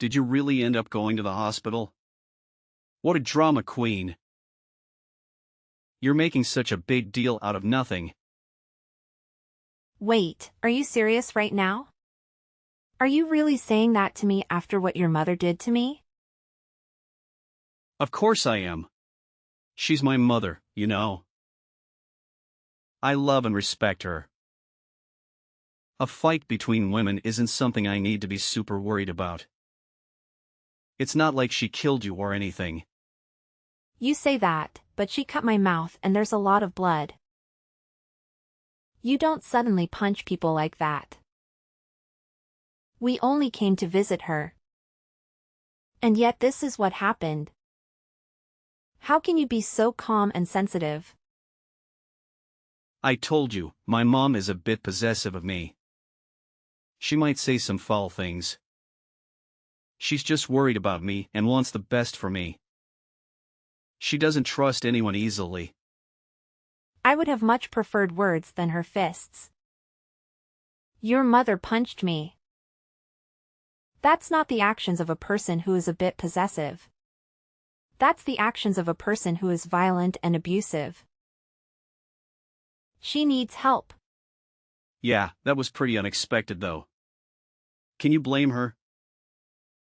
Did you really end up going to the hospital? What a drama queen. You're making such a big deal out of nothing. Wait, are you serious right now? Are you really saying that to me after what your mother did to me? Of course I am. She's my mother, you know. I love and respect her. A fight between women isn't something I need to be super worried about. It's not like she killed you or anything. You say that, but she cut my mouth and there's a lot of blood. You don't suddenly punch people like that. We only came to visit her. And yet this is what happened. How can you be so calm and sensitive? I told you, my mom is a bit possessive of me. She might say some foul things. She's just worried about me and wants the best for me. She doesn't trust anyone easily. I would have much preferred words than her fists. Your mother punched me. That's not the actions of a person who is a bit possessive. That's the actions of a person who is violent and abusive. She needs help. Yeah, that was pretty unexpected though. Can you blame her?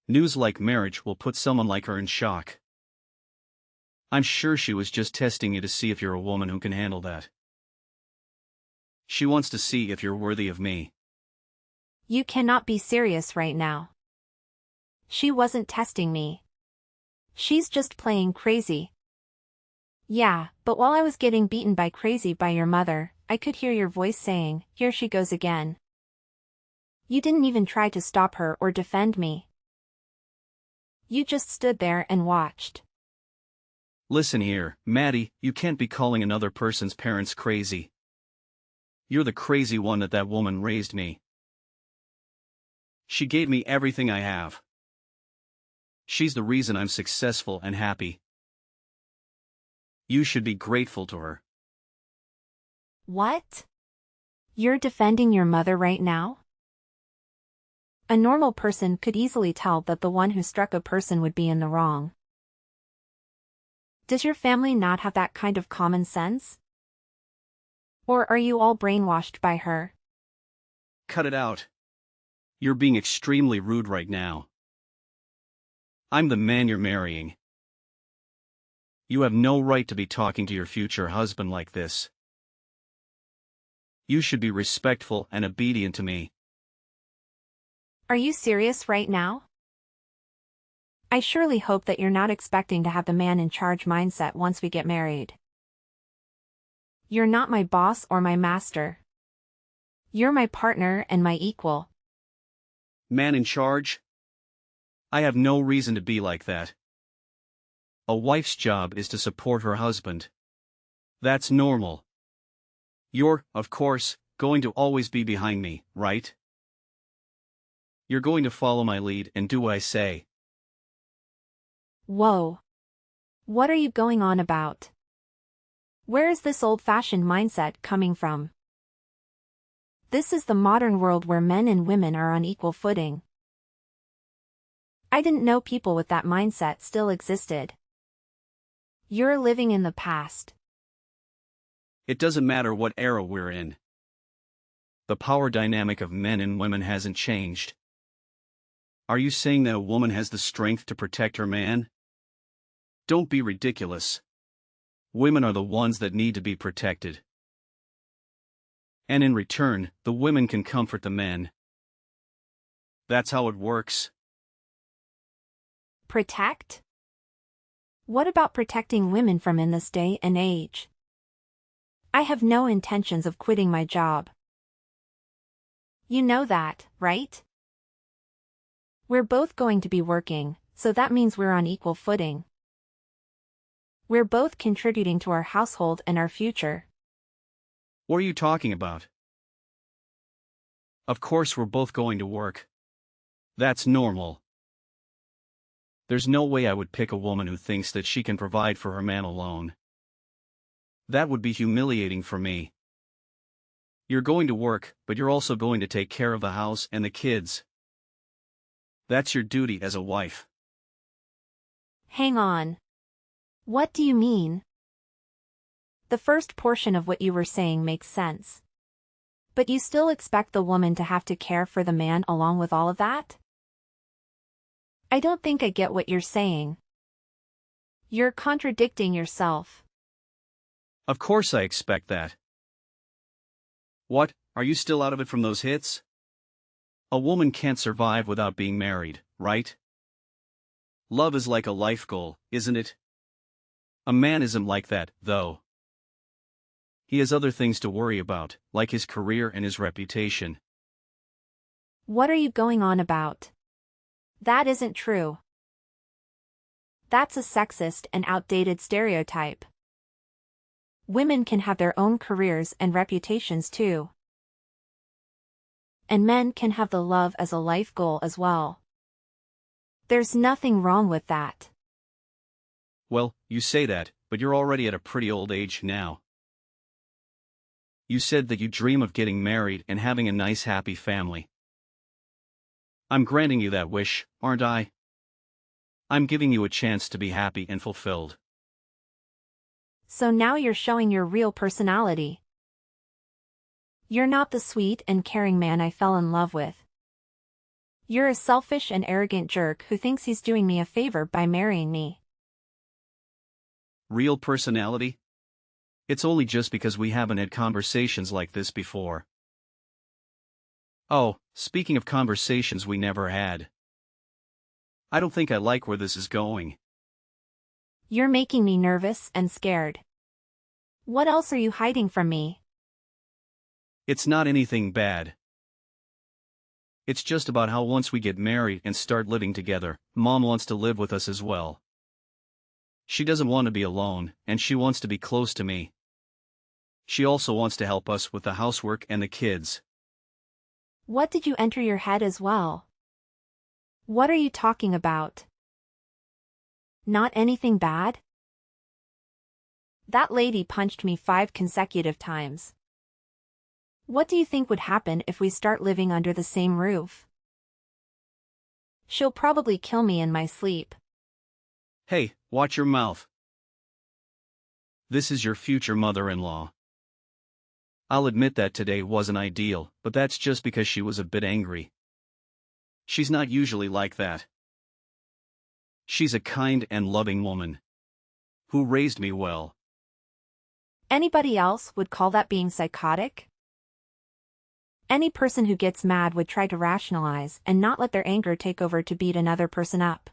News like marriage will put someone like her in shock. I'm sure she was just testing you to see if you're a woman who can handle that. She wants to see if you're worthy of me. You cannot be serious right now. She wasn't testing me. She's just playing crazy. Yeah, but while I was getting beaten by crazy by your mother, I could hear your voice saying, "Here she goes again." You didn't even try to stop her or defend me. You just stood there and watched. Listen here, Maddie, you can't be calling another person's parents crazy. You're the crazy one that woman raised me. She gave me everything I have. She's the reason I'm successful and happy. You should be grateful to her. What? You're defending your mother right now? A normal person could easily tell that the one who struck a person would be in the wrong. Does your family not have that kind of common sense? Or are you all brainwashed by her? Cut it out. You're being extremely rude right now. I'm the man you're marrying. You have no right to be talking to your future husband like this. You should be respectful and obedient to me. Are you serious right now? I surely hope that you're not expecting to have the man in charge mindset once we get married. You're not my boss or my master. You're my partner and my equal. Man in charge? I have no reason to be like that. A wife's job is to support her husband. That's normal. You're, of course, going to always be behind me, right? You're going to follow my lead and do what I say. Whoa. What are you going on about? Where is this old-fashioned mindset coming from? This is the modern world where men and women are on equal footing. I didn't know people with that mindset still existed. You're living in the past. It doesn't matter what era we're in. The power dynamic of men and women hasn't changed. Are you saying that a woman has the strength to protect her man? Don't be ridiculous. Women are the ones that need to be protected. And in return, the women can comfort the men. That's how it works. Protect? What about protecting women from in this day and age? I have no intentions of quitting my job. You know that, right? We're both going to be working, so that means we're on equal footing. We're both contributing to our household and our future. What are you talking about? Of course we're both going to work. That's normal. There's no way I would pick a woman who thinks that she can provide for her man alone. That would be humiliating for me. You're going to work, but you're also going to take care of the house and the kids. That's your duty as a wife. Hang on. What do you mean? The first portion of what you were saying makes sense. But you still expect the woman to have to care for the man along with all of that? I don't think I get what you're saying. You're contradicting yourself. Of course I expect that. What, are you still out of it from those hits? A woman can't survive without being married, right? Love is like a life goal, isn't it? A man isn't like that, though. He has other things to worry about, like his career and his reputation. What are you going on about? That isn't true. That's a sexist and outdated stereotype. Women can have their own careers and reputations too. And men can have the love as a life goal as well. There's nothing wrong with that. Well, you say that, but you're already at a pretty old age now. You said that you dream of getting married and having a nice happy family. I'm granting you that wish, aren't I? I'm giving you a chance to be happy and fulfilled. So now you're showing your real personality. You're not the sweet and caring man I fell in love with. You're a selfish and arrogant jerk who thinks he's doing me a favor by marrying me. Real personality? It's only just because we haven't had conversations like this before. Oh, speaking of conversations we never had. I don't think I like where this is going. You're making me nervous and scared. What else are you hiding from me? It's not anything bad. It's just about how once we get married and start living together, Mom wants to live with us as well. She doesn't want to be alone, and she wants to be close to me. She also wants to help us with the housework and the kids. What did you enter your head as well? What are you talking about? Not anything bad? That lady punched me 5 consecutive times. What do you think would happen if we start living under the same roof? She'll probably kill me in my sleep. Hey, watch your mouth. This is your future mother-in-law. I'll admit that today wasn't ideal, but that's just because she was a bit angry. She's not usually like that. She's a kind and loving woman who raised me well. Anybody else would call that being psychotic? Any person who gets mad would try to rationalize and not let their anger take over to beat another person up.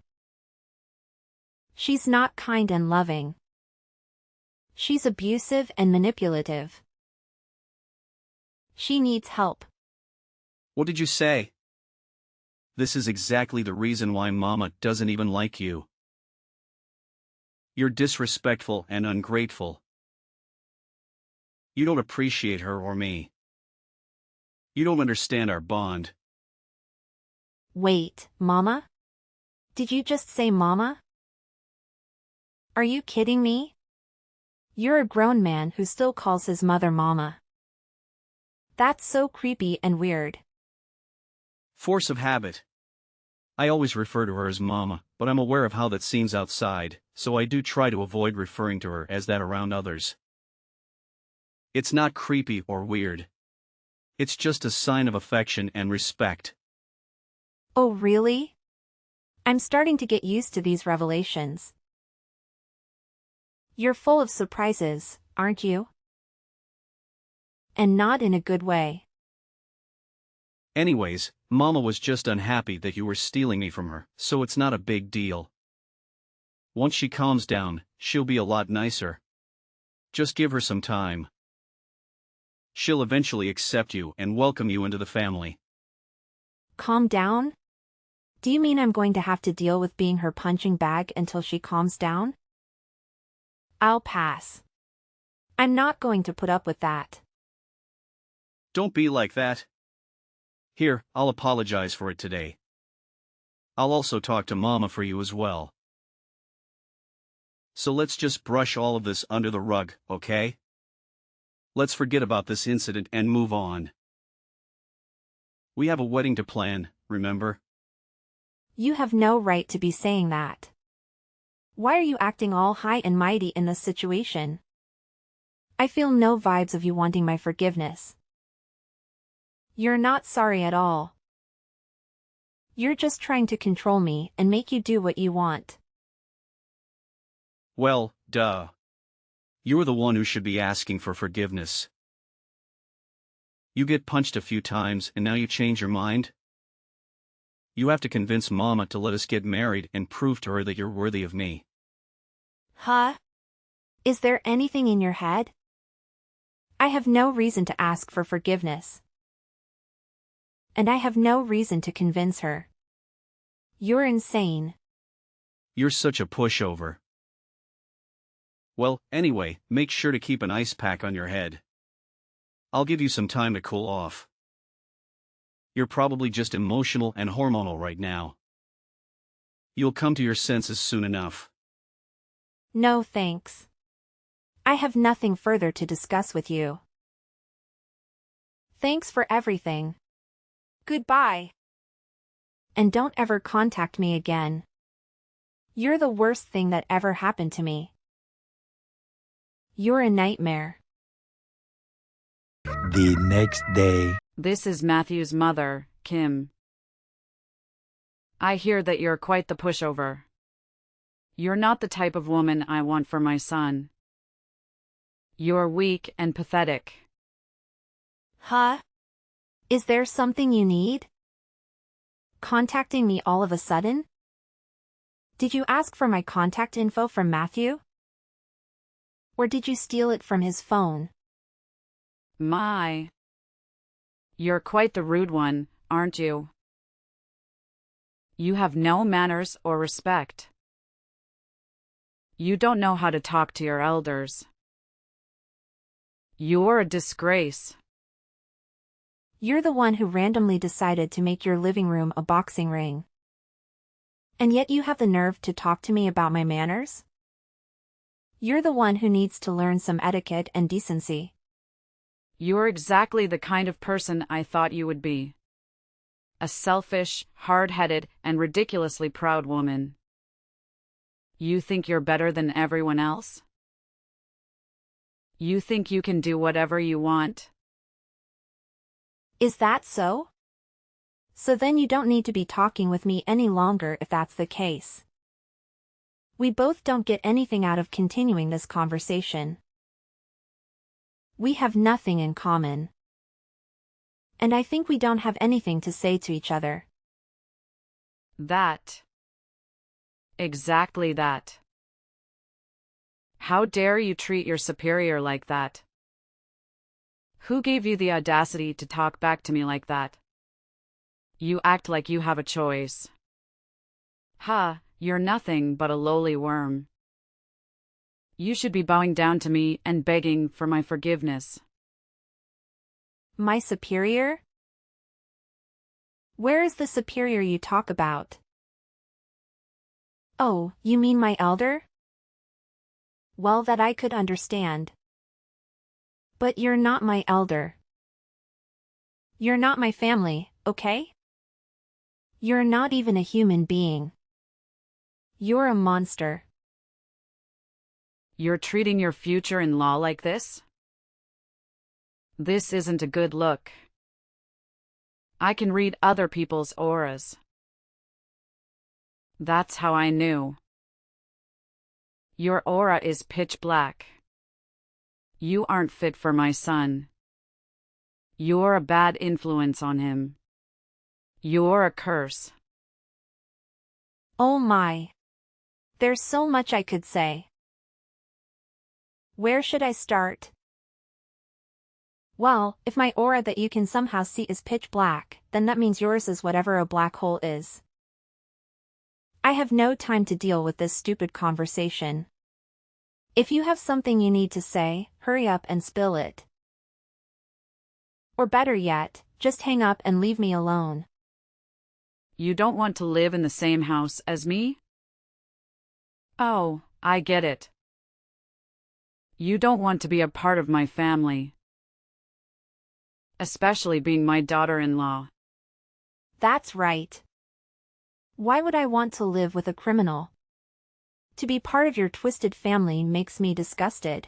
She's not kind and loving. She's abusive and manipulative. She needs help. What did you say? This is exactly the reason why Mama doesn't even like you. You're disrespectful and ungrateful. You don't appreciate her or me. You don't understand our bond. Wait, Mama? Did you just say Mama? Are you kidding me? You're a grown man who still calls his mother Mama. That's so creepy and weird. Force of habit. I always refer to her as Mama, but I'm aware of how that seems outside, so I do try to avoid referring to her as that around others. It's not creepy or weird. It's just a sign of affection and respect. Oh really? I'm starting to get used to these revelations. You're full of surprises, aren't you? And not in a good way. Anyways, Mama was just unhappy that you were stealing me from her, so it's not a big deal. Once she calms down, she'll be a lot nicer. Just give her some time. She'll eventually accept you and welcome you into the family. Calm down? Do you mean I'm going to have to deal with being her punching bag until she calms down? I'll pass. I'm not going to put up with that. Don't be like that. Here, I'll apologize for it today. I'll also talk to Mama for you as well. So let's just brush all of this under the rug, okay? Let's forget about this incident and move on. We have a wedding to plan, remember? You have no right to be saying that. Why are you acting all high and mighty in this situation? I feel no vibes of you wanting my forgiveness. You're not sorry at all. You're just trying to control me and make you do what you want. Well, duh. You're the one who should be asking for forgiveness. You get punched a few times and now you change your mind? You have to convince Mama to let us get married and prove to her that you're worthy of me. Huh? Is there anything in your head? I have no reason to ask for forgiveness. And I have no reason to convince her. You're insane. You're such a pushover. Well, anyway, make sure to keep an ice pack on your head. I'll give you some time to cool off. You're probably just emotional and hormonal right now. You'll come to your senses soon enough. No thanks. I have nothing further to discuss with you. Thanks for everything. Goodbye. And don't ever contact me again. You're the worst thing that ever happened to me. You're a nightmare. The next day. This is Matthew's mother, Kim. I hear that you're quite the pushover. You're not the type of woman I want for my son. You're weak and pathetic. Huh? Is there something you need? Contacting me all of a sudden? Did you ask for my contact info from Matthew? Or did you steal it from his phone? My. You're quite the rude one, aren't you? You have no manners or respect. You don't know how to talk to your elders. You're a disgrace. You're the one who randomly decided to make your living room a boxing ring. And yet you have the nerve to talk to me about my manners? You're the one who needs to learn some etiquette and decency. You're exactly the kind of person I thought you would be. A selfish, hard-headed, and ridiculously proud woman. You think you're better than everyone else? You think you can do whatever you want? Is that so? So then you don't need to be talking with me any longer if that's the case. We both don't get anything out of continuing this conversation. We have nothing in common. And I think we don't have anything to say to each other. That. Exactly that. How dare you treat your superior like that? Who gave you the audacity to talk back to me like that? You act like you have a choice. Ha, you're nothing but a lowly worm. You should be bowing down to me and begging for my forgiveness. My superior? Where is the superior you talk about? Oh, you mean my elder? Well, that I could understand. But you're not my elder. You're not my family, okay? You're not even a human being. You're a monster. You're treating your future-in-law like this? This isn't a good look. I can read other people's auras. That's how I knew. Your aura is pitch black. You aren't fit for my son. You're a bad influence on him. You're a curse. Oh my. There's so much I could say. Where should I start? Well, if my aura that you can somehow see is pitch black, then that means yours is whatever a black hole is. I have no time to deal with this stupid conversation. If you have something you need to say, hurry up and spill it. Or better yet, just hang up and leave me alone. You don't want to live in the same house as me? Oh, I get it. You don't want to be a part of my family. Especially being my daughter-in-law. That's right. Why would I want to live with a criminal? To be part of your twisted family makes me disgusted.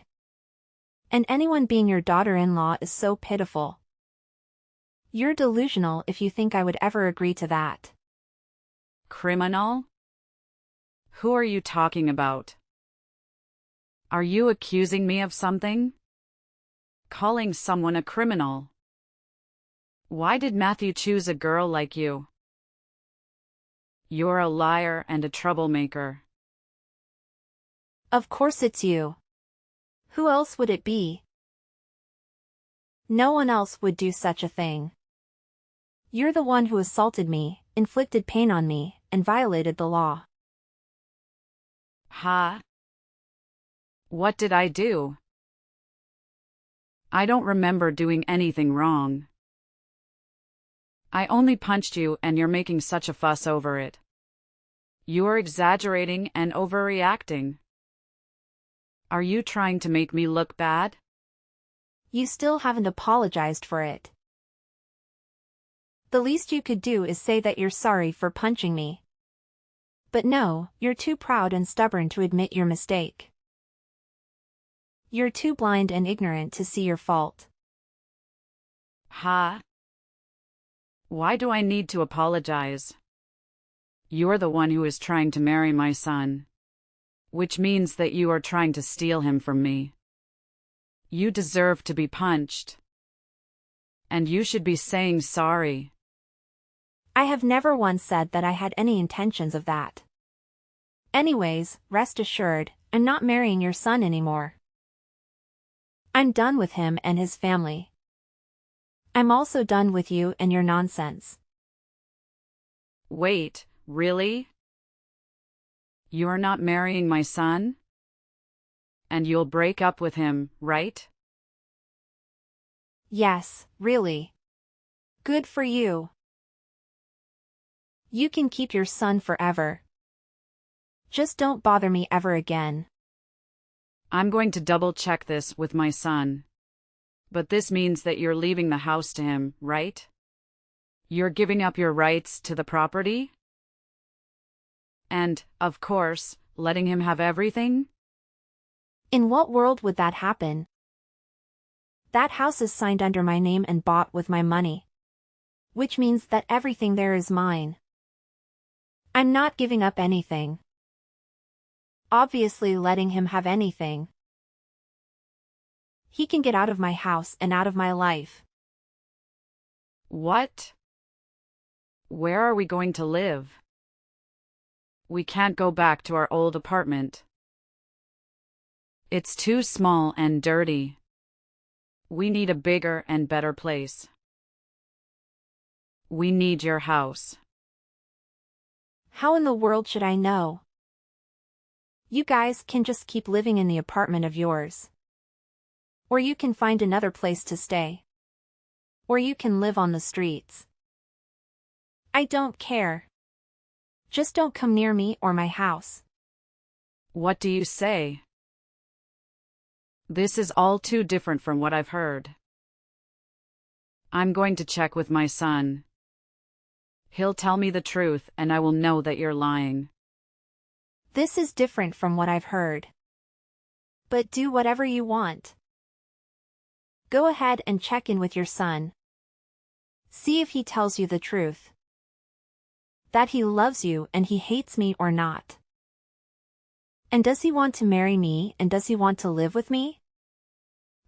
And anyone being your daughter-in-law is so pitiful. You're delusional if you think I would ever agree to that. Criminal? Who are you talking about? Are you accusing me of something? Calling someone a criminal? Why did Matthew choose a girl like you? You're a liar and a troublemaker. Of course it's you. Who else would it be? No one else would do such a thing. You're the one who assaulted me, inflicted pain on me, and violated the law. Huh? What did I do? I don't remember doing anything wrong. I only punched you and you're making such a fuss over it. You're exaggerating and overreacting. Are you trying to make me look bad? You still haven't apologized for it. The least you could do is say that you're sorry for punching me. But no, you're too proud and stubborn to admit your mistake. You're too blind and ignorant to see your fault. Huh? Why do I need to apologize? You're the one who is trying to marry my son. Which means that you are trying to steal him from me. You deserve to be punched. And you should be saying sorry. I have never once said that I had any intentions of that. Anyways, rest assured, I'm not marrying your son anymore. I'm done with him and his family. I'm also done with you and your nonsense. Wait, really? You're not marrying my son? And you'll break up with him, right? Yes, really. Good for you. You can keep your son forever. Just don't bother me ever again. I'm going to double-check this with my son. But this means that you're leaving the house to him, right? You're giving up your rights to the property? And, of course, letting him have everything? In what world would that happen? That house is signed under my name and bought with my money. Which means that everything there is mine. I'm not giving up anything. Obviously letting him have anything. He can get out of my house and out of my life. What? Where are we going to live? We can't go back to our old apartment. It's too small and dirty. We need a bigger and better place. We need your house. How in the world should I know? You guys can just keep living in the apartment of yours. Or you can find another place to stay. Or you can live on the streets. I don't care. Just don't come near me or my house. What do you say? This is all too different from what I've heard. I'm going to check with my son. He'll tell me the truth and I will know that you're lying. This is different from what I've heard. But do whatever you want. Go ahead and check in with your son. See if he tells you the truth. That he loves you and he hates me or not. And does he want to marry me and does he want to live with me?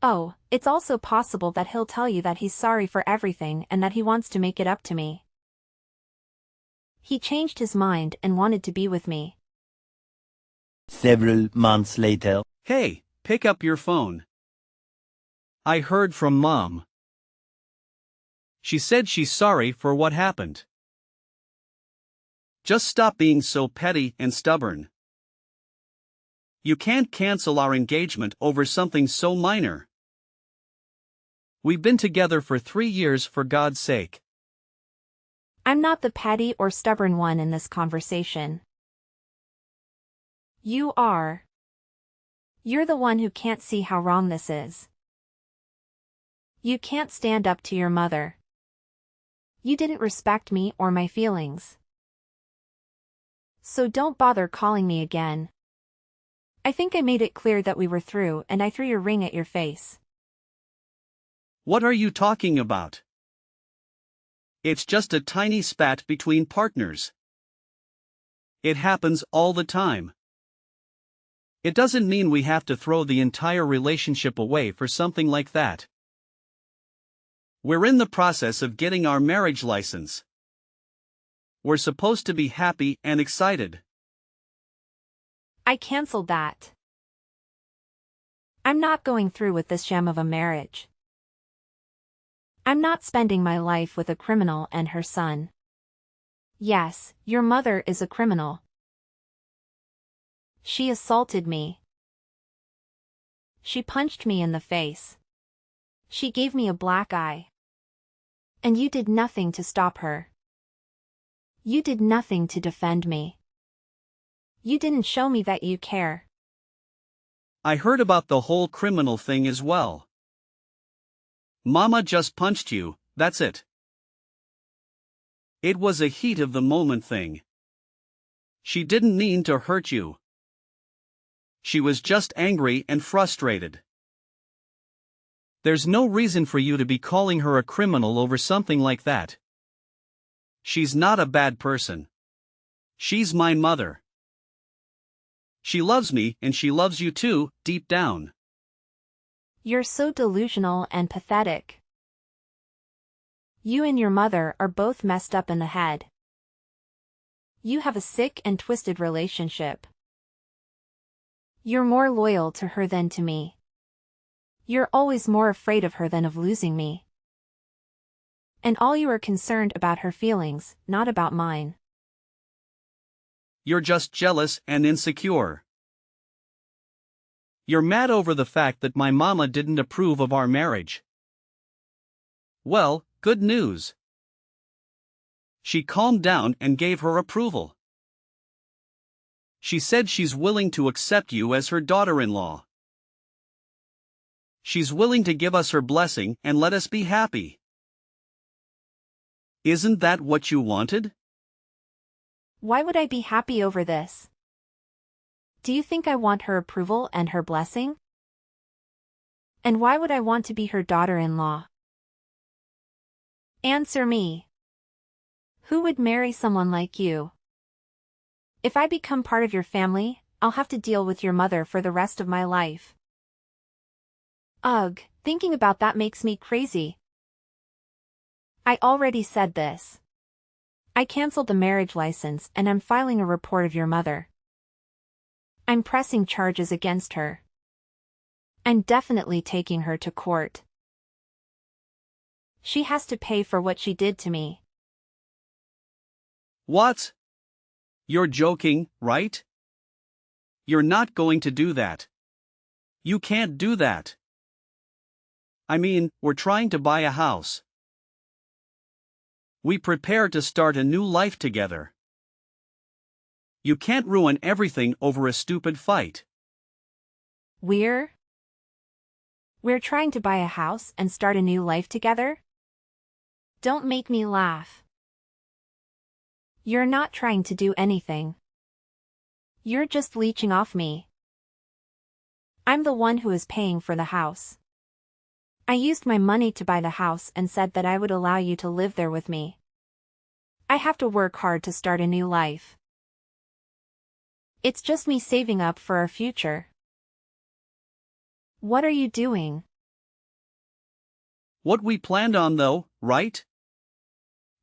Oh, it's also possible that he'll tell you that he's sorry for everything and that he wants to make it up to me. He changed his mind and wanted to be with me. Several months later. Hey, pick up your phone. I heard from Mom. She said she's sorry for what happened. Just stop being so petty and stubborn. You can't cancel our engagement over something so minor. We've been together for 3 years, for God's sake. I'm not the petty or stubborn one in this conversation. You are. You're the one who can't see how wrong this is. You can't stand up to your mother. You didn't respect me or my feelings. So don't bother calling me again. I think I made it clear that we were through and I threw your ring at your face. What are you talking about? It's just a tiny spat between partners. It happens all the time. It doesn't mean we have to throw the entire relationship away for something like that. We're in the process of getting our marriage license. We're supposed to be happy and excited. I canceled that. I'm not going through with this sham of a marriage. I'm not spending my life with a criminal and her son. Yes, your mother is a criminal. She assaulted me. She punched me in the face. She gave me a black eye. And you did nothing to stop her. You did nothing to defend me. You didn't show me that you care. I heard about the whole criminal thing as well. Mama just punched you, that's it. It was a heat of the moment thing. She didn't mean to hurt you. She was just angry and frustrated. There's no reason for you to be calling her a criminal over something like that. She's not a bad person. She's my mother. She loves me and she loves you too, deep down. You're so delusional and pathetic. You and your mother are both messed up in the head. You have a sick and twisted relationship. You're more loyal to her than to me. You're always more afraid of her than of losing me. And all you are concerned about her feelings, not about mine. You're just jealous and insecure. You're mad over the fact that my mama didn't approve of our marriage. Well, good news. She calmed down and gave her approval. She said she's willing to accept you as her daughter-in-law. She's willing to give us her blessing and let us be happy. Isn't that what you wanted? Why would I be happy over this? Do you think I want her approval and her blessing? And why would I want to be her daughter-in-law? Answer me. Who would marry someone like you? If I become part of your family, I'll have to deal with your mother for the rest of my life. Ugh, thinking about that makes me crazy. I already said this. I canceled the marriage license and I'm filing a report of your mother. I'm pressing charges against her. I'm definitely taking her to court. She has to pay for what she did to me. What? You're joking, right? You're not going to do that. You can't do that. I mean, we're trying to buy a house. We prepare to start a new life together. You can't ruin everything over a stupid fight. We're trying to buy a house and start a new life together? Don't make me laugh. You're not trying to do anything. You're just leeching off me. I'm the one who is paying for the house. I used my money to buy the house and said that I would allow you to live there with me. I have to work hard to start a new life. It's just me saving up for our future. What are you doing? What we planned on though, right?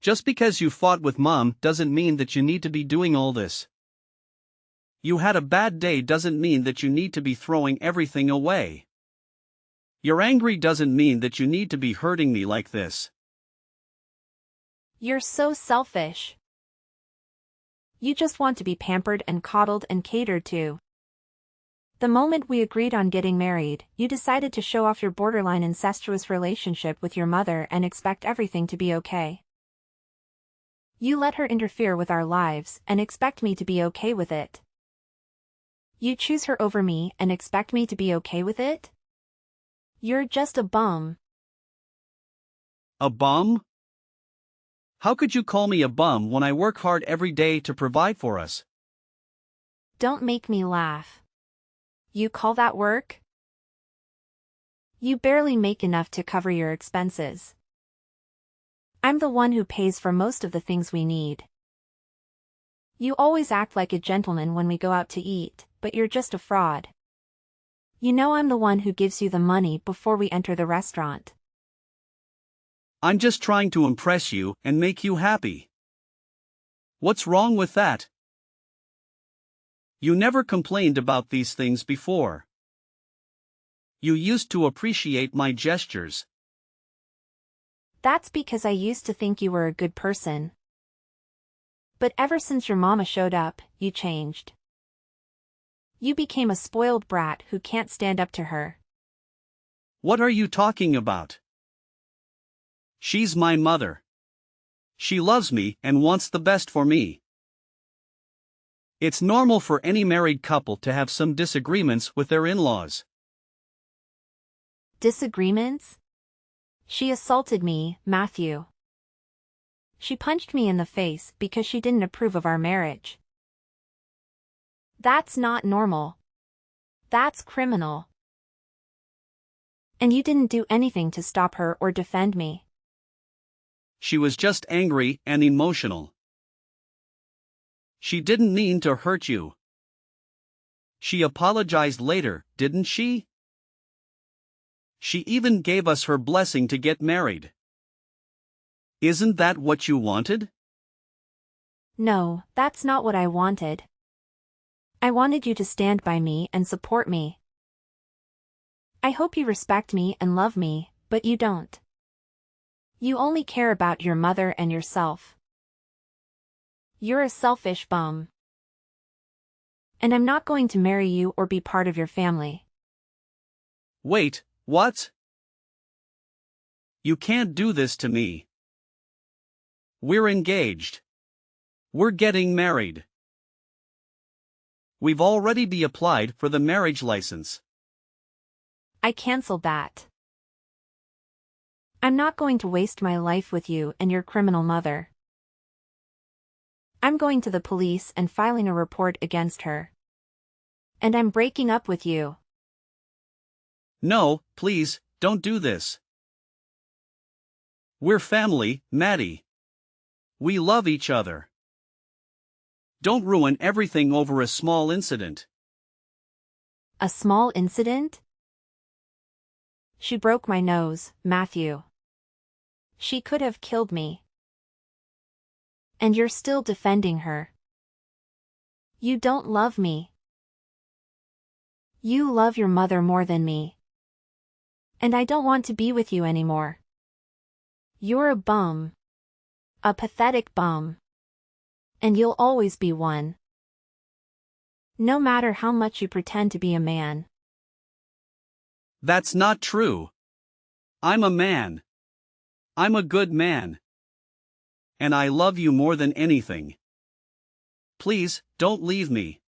Just because you fought with Mom doesn't mean that you need to be doing all this. You had a bad day doesn't mean that you need to be throwing everything away. You're angry doesn't mean that you need to be hurting me like this. You're so selfish. You just want to be pampered and coddled and catered to. The moment we agreed on getting married, you decided to show off your borderline incestuous relationship with your mother and expect everything to be okay. You let her interfere with our lives and expect me to be okay with it. You choose her over me and expect me to be okay with it? You're just a bum. A bum? How could you call me a bum when I work hard every day to provide for us? Don't make me laugh. You call that work? You barely make enough to cover your expenses. I'm the one who pays for most of the things we need. You always act like a gentleman when we go out to eat, but you're just a fraud. You know I'm the one who gives you the money before we enter the restaurant. I'm just trying to impress you and make you happy. What's wrong with that? You never complained about these things before. You used to appreciate my gestures. That's because I used to think you were a good person. But ever since your mama showed up, you changed. You became a spoiled brat who can't stand up to her. What are you talking about? She's my mother. She loves me and wants the best for me. It's normal for any married couple to have some disagreements with their in-laws. Disagreements? She assaulted me, Matthew. She punched me in the face because she didn't approve of our marriage. That's not normal. That's criminal. And you didn't do anything to stop her or defend me. She was just angry and emotional. She didn't mean to hurt you. She apologized later, didn't she? She even gave us her blessing to get married. Isn't that what you wanted? No, that's not what I wanted. I wanted you to stand by me and support me. I hope you respect me and love me, but you don't. You only care about your mother and yourself. You're a selfish bum. And I'm not going to marry you or be part of your family. Wait, what? You can't do this to me. We're engaged. We're getting married. We've already applied for the marriage license. I canceled that. I'm not going to waste my life with you and your criminal mother. I'm going to the police and filing a report against her. And I'm breaking up with you. No, please, don't do this. We're family, Maddie. We love each other. Don't ruin everything over a small incident. A small incident? She broke my nose, Matthew. She could have killed me. And you're still defending her. You don't love me. You love your mother more than me. And I don't want to be with you anymore. You're a bum. A pathetic bum. And you'll always be one. No matter how much you pretend to be a man. That's not true. I'm a man. I'm a good man. And I love you more than anything. Please, don't leave me.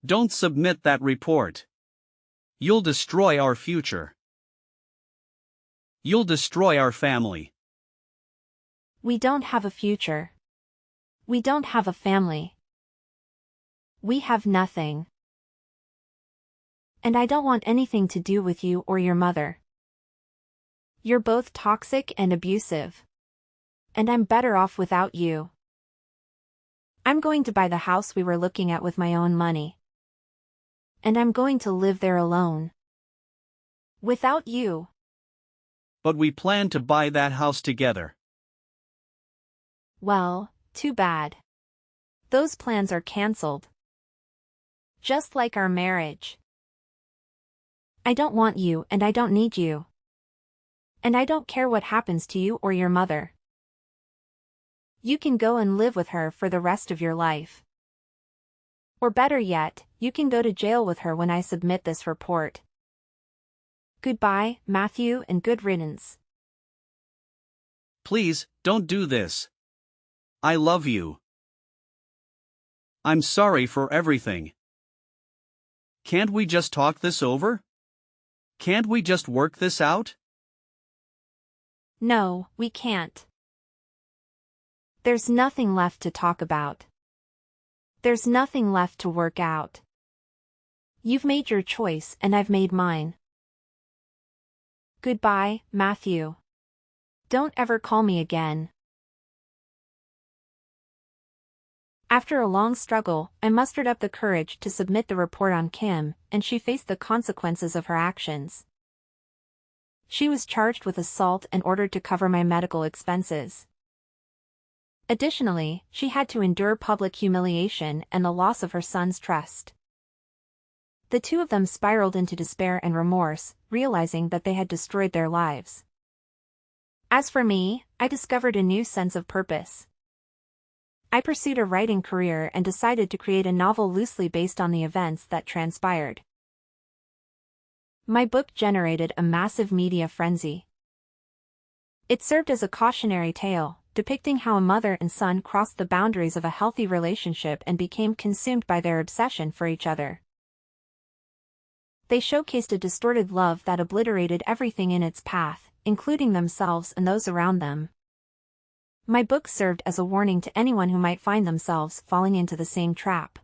Don't submit that report. You'll destroy our future. You'll destroy our family. We don't have a future. We don't have a family. We have nothing. And I don't want anything to do with you or your mother. You're both toxic and abusive. And I'm better off without you. I'm going to buy the house we were looking at with my own money. And I'm going to live there alone. Without you. But we plan to buy that house together. Well, too bad. Those plans are cancelled. Just like our marriage. I don't want you and I don't need you. And I don't care what happens to you or your mother. You can go and live with her for the rest of your life. Or better yet, you can go to jail with her when I submit this report. Goodbye, Matthew, and good riddance. Please, don't do this. I love you. I'm sorry for everything. Can't we just talk this over? Can't we just work this out? No, we can't. There's nothing left to talk about. There's nothing left to work out. You've made your choice and I've made mine. Goodbye, Matthew. Don't ever call me again. After a long struggle, I mustered up the courage to submit the report on Kim, and she faced the consequences of her actions. She was charged with assault and ordered to cover my medical expenses. Additionally, she had to endure public humiliation and the loss of her son's trust. The two of them spiraled into despair and remorse, realizing that they had destroyed their lives. As for me, I discovered a new sense of purpose. I pursued a writing career and decided to create a novel loosely based on the events that transpired. My book generated a massive media frenzy. It served as a cautionary tale, depicting how a mother and son crossed the boundaries of a healthy relationship and became consumed by their obsession for each other. They showcased a distorted love that obliterated everything in its path, including themselves and those around them. My book served as a warning to anyone who might find themselves falling into the same trap.